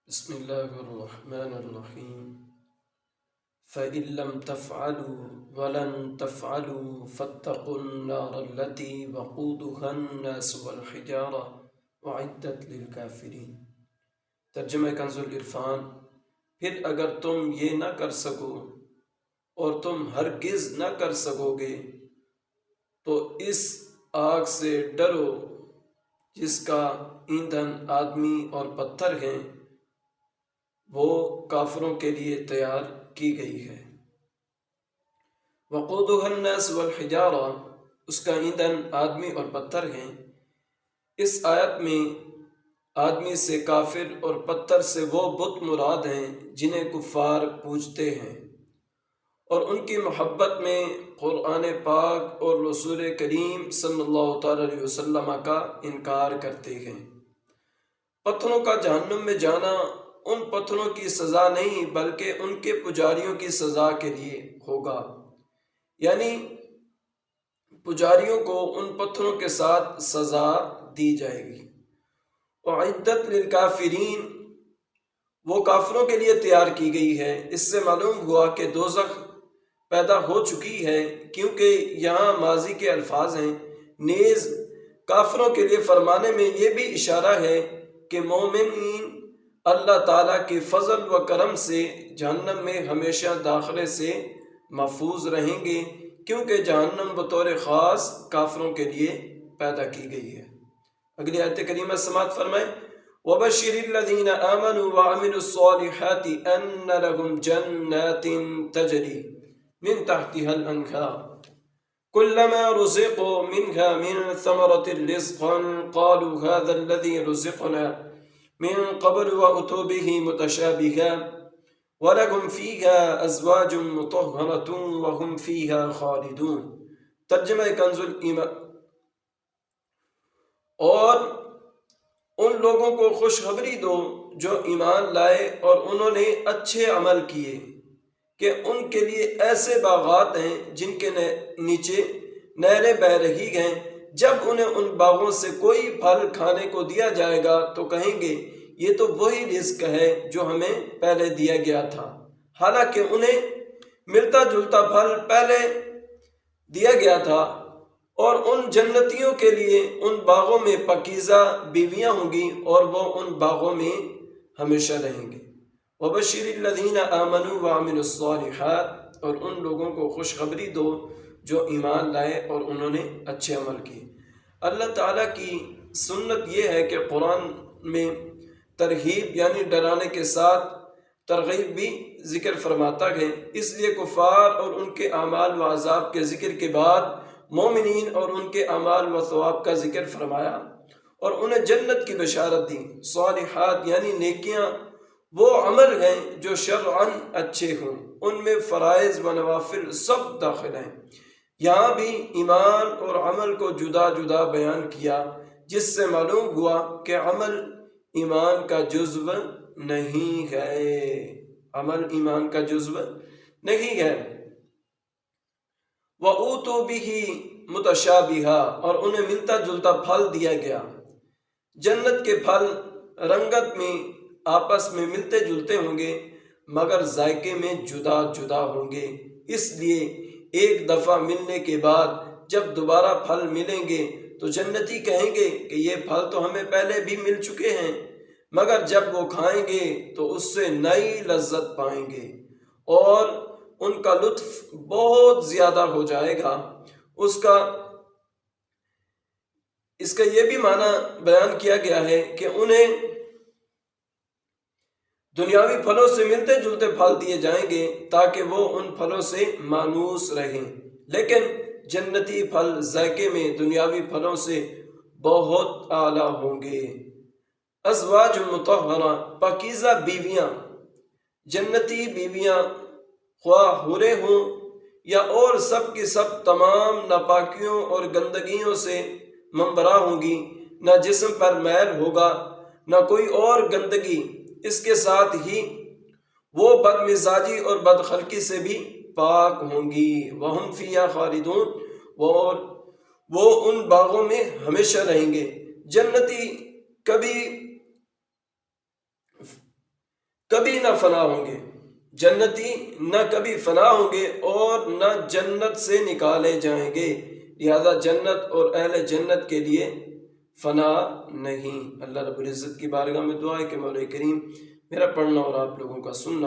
بسم الله الرحمن الرحيم فإن لم تفعلوا ولن تفعلوا فاتقوا النار التي وقودها الناس والحجارة وعدت للكافرين۔ ترجمہ کنز العرفان۔ پھر اگر تم یہ نہ کر سکو اور تم ہرگز نہ کر سکو گے تو اس آگ سے ڈرو جس کا ایندھن آدمی اور پتھر ہیں، وہ کافروں کے لیے تیار کی گئی ہے۔ وقودها الناس والحجارہ، اس کا ایندھن آدمی اور پتھر ہیں۔ اس آیت میں آدمی سے کافر اور پتھر سے وہ بت مراد ہیں جنہیں کفار پوجتے ہیں اور ان کی محبت میں قرآن پاک اور رسول کریم صلی اللہ تعالی علیہ وسلم کا انکار کرتے ہیں۔ پتھروں کا جہنم میں جانا ان پتھروں کی سزا نہیں بلکہ ان کے پجاریوں کی سزا کے لیے ہوگا، یعنی پجاریوں کو ان پتھروں کے ساتھ سزا دی جائے گی۔ وعدت للکافرین، وہ کافروں کے لیے تیار کی گئی ہے۔ اس سے معلوم ہوا کہ دوزخ پیدا ہو چکی ہے، کیونکہ یہاں ماضی کے الفاظ ہیں۔ نیز کافروں کے لیے فرمانے میں یہ بھی اشارہ ہے کہ مومنین اللہ تعالیٰ کے فضل و کرم سے جہنم میں ہمیشہ داخلے سے محفوظ رہیں گے، کیونکہ جہنم بطور خاص کافروں کے لیے پیدا کی گئی ہے۔ اگلی آیت کریمہ سماعت فرمائیں۔ وَبَشِّرِ الَّذِينَ آمَنُوا وَعَمِلُوا الصَّالِحَاتِ أَنَّ لَهُمْ جَنَّاتٍ تَجْرِي مِن تَحْتِهَا الْأَنْهَارُ كُلَّمَا رُزِقُوا مِنْهَا مِن ثَمَرَةٍ رِزْقًا قَالُوا هَذَا الَّذِي رُزِقْنَا مِن قَبْلُ وَأُتُوا بِهِ مُتَشَابِهًا وَلَهُمْ فِيهَا أَزْوَاجٌ مُطَهَّرَةٌ وَهُمْ فِيهَا خَالِدُونَ۔ ترجمہ کنز الایمان۔ اور ان لوگوں کو خوشخبری دو جو ایمان لائے اور انہوں نے اچھے عمل کیے کہ ان کے لیے ایسے باغات ہیں جن کے نیچے نہریں بہہ رہی ہیں۔ جب انہیں ان باغوں سے کوئی پھل کھانے کو دیا جائے گا تو کہیں گے یہ تو وہی رزق ہے جو ہمیں پہلے دیا گیا تھا، حالانکہ انہیں ملتا جلتا پھل پہلے دیا گیا تھا۔ اور ان جنتیوں کے لیے ان باغوں میں پاکیزہ بیویاں ہوں گی اور وہ ان باغوں میں ہمیشہ رہیں گے۔ وَبَشِّرِ الَّذِينَ آمَنُوا وَعَمِلُوا الصَّالِحَاتِ، اور ان لوگوں کو خوشخبری دو جو ایمان لائے اور انہوں نے اچھے عمل کیے۔ اللہ تعالیٰ کی سنت یہ ہے کہ قرآن میں ترغیب یعنی ڈرانے کے ساتھ ترغیب بھی ذکر فرماتا ہے۔ اس لیے کفار اور ان کے اعمال و عذاب کے ذکر کے بعد مومنین اور ان کے اعمال و ثواب کا ذکر فرمایا اور انہیں جنت کی بشارت دی۔ صالحات یعنی نیکیاں وہ عمل ہیں جو شرعاً اچھے ہوں، ان میں فرائض و نوافل سب داخل ہیں۔ یہاں بھی ایمان اور عمل کو جدا جدا بیان کیا، جس سے معلوم ہوا کہ عمل ایمان کا جزو نہیں ہے۔ عمل ایمان کا جزو نہیں ہے۔ وَأُوتُوا بِهِ مُتَشَابِهًا، اور انہیں ملتا جلتا پھل دیا گیا۔ جنت کے پھل رنگت میں آپس میں ملتے جلتے ہوں گے مگر ذائقے میں جدا جدا ہوں گے، اس لیے ایک دفعہ ملنے کے بعد جب دوبارہ پھل ملیں گے تو جنتی کہیں گے کہ یہ پھل تو ہمیں پہلے بھی مل چکے ہیں، مگر جب وہ کھائیں گے تو اس سے نئی لذت پائیں گے اور ان کا لطف بہت زیادہ ہو جائے گا۔ اس کا یہ بھی معنی بیان کیا گیا ہے کہ انہیں دنیاوی پھلوں سے ملتے جلتے پھل دیے جائیں گے تاکہ وہ ان پھلوں سے مانوس رہیں، لیکن جنتی پھل ذائقے میں دنیاوی پھلوں سے بہت اعلیٰ ہوں گے۔ ازواج مطہرہ، پاکیزہ بیویاں۔ جنتی بیویاں خواہ حوریں ہوں یا اور سب کی سب تمام ناپاکیوں اور گندگیوں سے منبرہ ہوں گی، نہ جسم پر میل ہوگا نہ کوئی اور گندگی، اس کے ساتھ ہی وہ بد مزاجی اور بدخلقی سے بھی پاک ہوں گی۔ وَهُمْ فِيهَا خَالِدُونَ، اور وہ ان باغوں میں ہمیشہ رہیں گے۔ جنتی کبھی کبھی نہ فنا ہوں گے، جنتی نہ کبھی فنا ہوں گے اور نہ جنت سے نکالے جائیں گے، لہذا جنت اور اہل جنت کے لیے فنا نہیں۔ اللہ رب العزت کی بارگاہ میں دعا ہے کہ مولا کریم میرا پڑھنا اور آپ لوگوں کا سننا